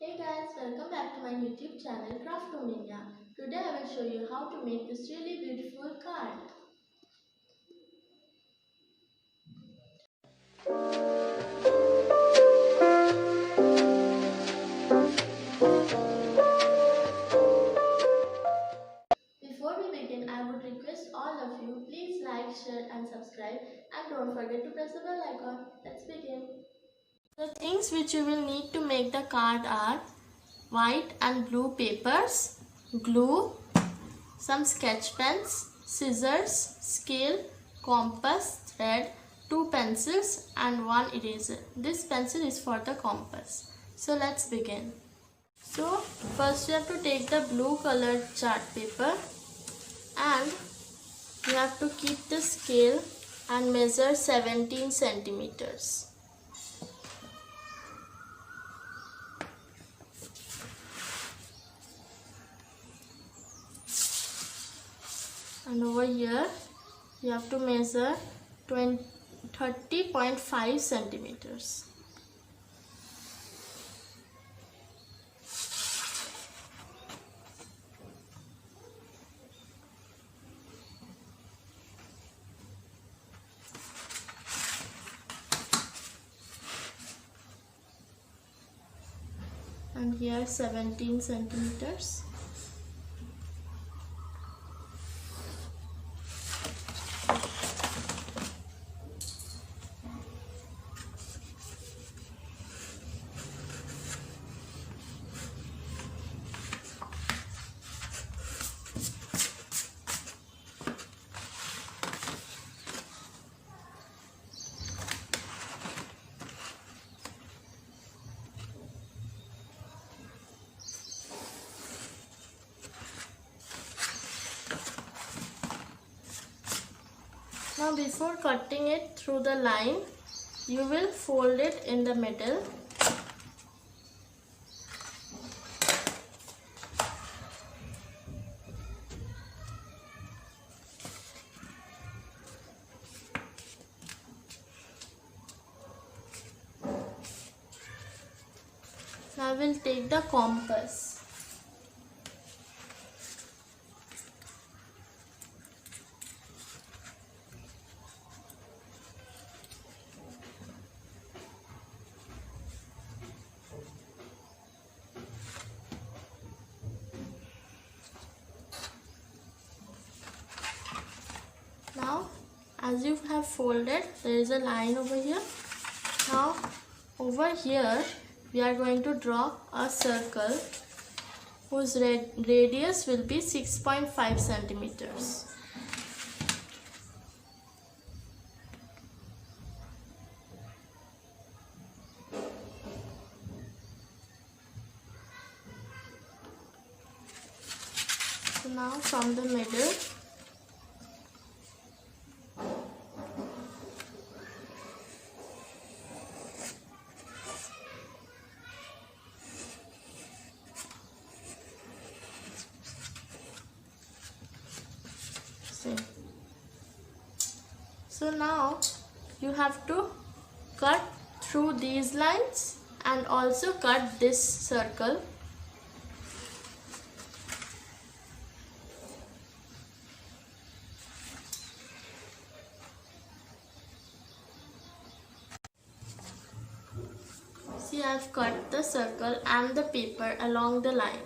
Hey guys, welcome back to my YouTube channel kraftomania. Today I will show you how to make this really beautiful card. Before we begin, I would request all of you please like, share and subscribe and don't forget to press the bell icon. Let's begin. The things which you will need to make the card are white and blue papers, glue, some sketch pens, scissors, scale, compass, thread, 2 pencils and 1 eraser. This pencil is for the compass. So let's begin. So first you have to take the blue colored chart paper and you have to keep the scale and measure 17 centimeters. And over here you have to measure 30.5 centimeters. And here 17 centimeters. Now before cutting it through the line, you will fold it in the middle. Now I will take the compass. Now as you have folded, there is a line over here. Now over here we are going to draw a circle whose radius will be 6.5 centimeters. So now from the middle, so now you have to cut through these lines and also cut this circle. See, I have cut the circle and the paper along the line.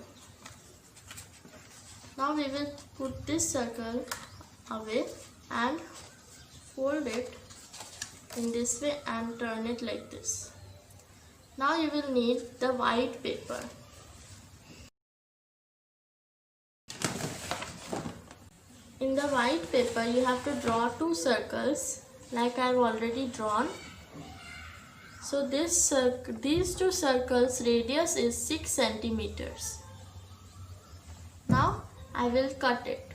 Now we will put this circle away and fold it in this way and turn it like this. Now you will need the white paper. In the white paper you have to draw 2 circles like I have already drawn. So these 2 circles radius is 6 centimeters. Now I will cut it.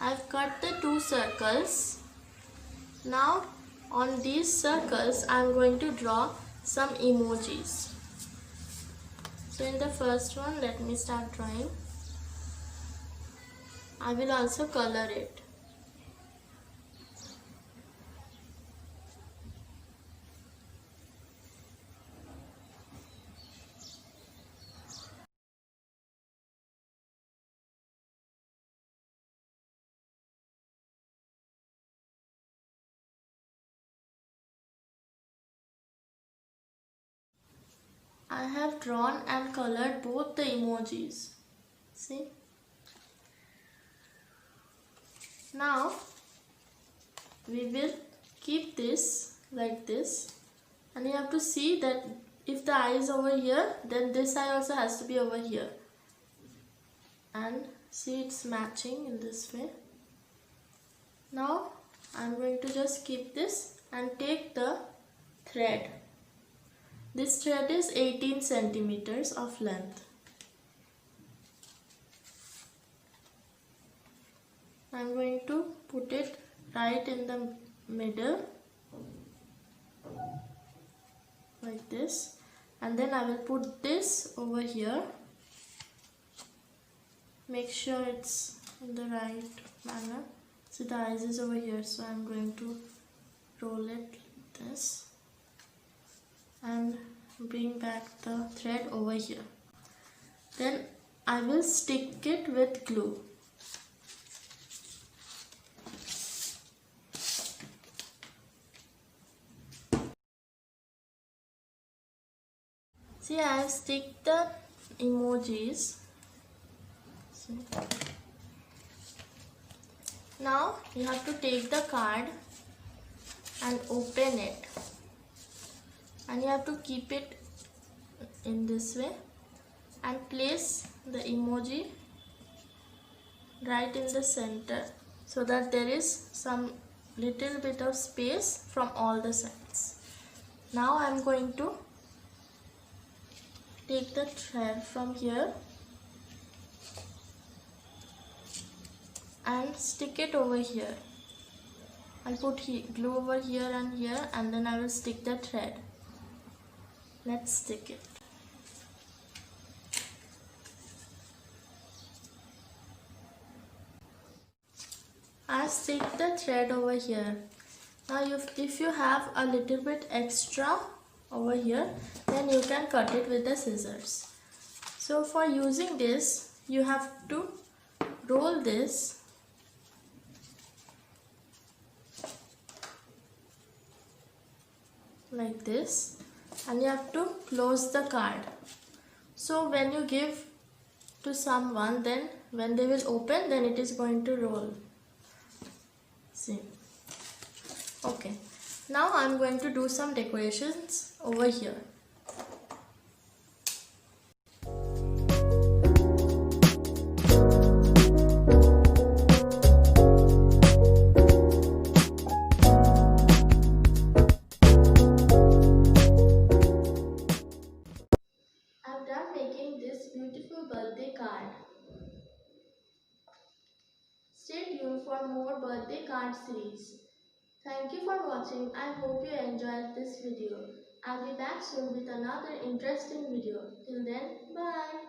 I've cut the 2 circles. Now on these circles I am going to draw some emojis. So in the first one, let me start drawing. I will also color it. I have drawn and colored both the emojis. See? Now we will keep this like this, and you have to see that if the eye is over here, then this eye also has to be over here. And see, it's matching in this way. Now I'm going to just keep this and take the thread. This thread is 18 centimeters of length. I'm going to put it right in the middle like this, and then I will put this over here. Make sure it's in the right manner. See, the eyes is over here, so I'm going to roll it like this and bring back the thread over here. Then I will stick it with glue. See, I have stick the emojis. See. Now you have to take the card and open it, and you have to keep it in this way and place the emoji right in the center so that there is some little bit of space from all the sides. Now I am going to take the thread from here and stick it over here. I'll put glue over here, and then I will stick the thread. Let's stick it. I stick the thread over here. Now if you have a little bit extra over here, then you can cut it with the scissors. So for using this, you have to roll this like this, and you have to close the card. So when you give to someone, then when they will open, then it is going to roll. See? Okay. Now I am going to do some decorations over here. I've done making this beautiful birthday card. Stay tuned for more birthday card series. Thank you for watching. I hope you enjoyed this video. I'll be back soon with another interesting video. Till then, bye.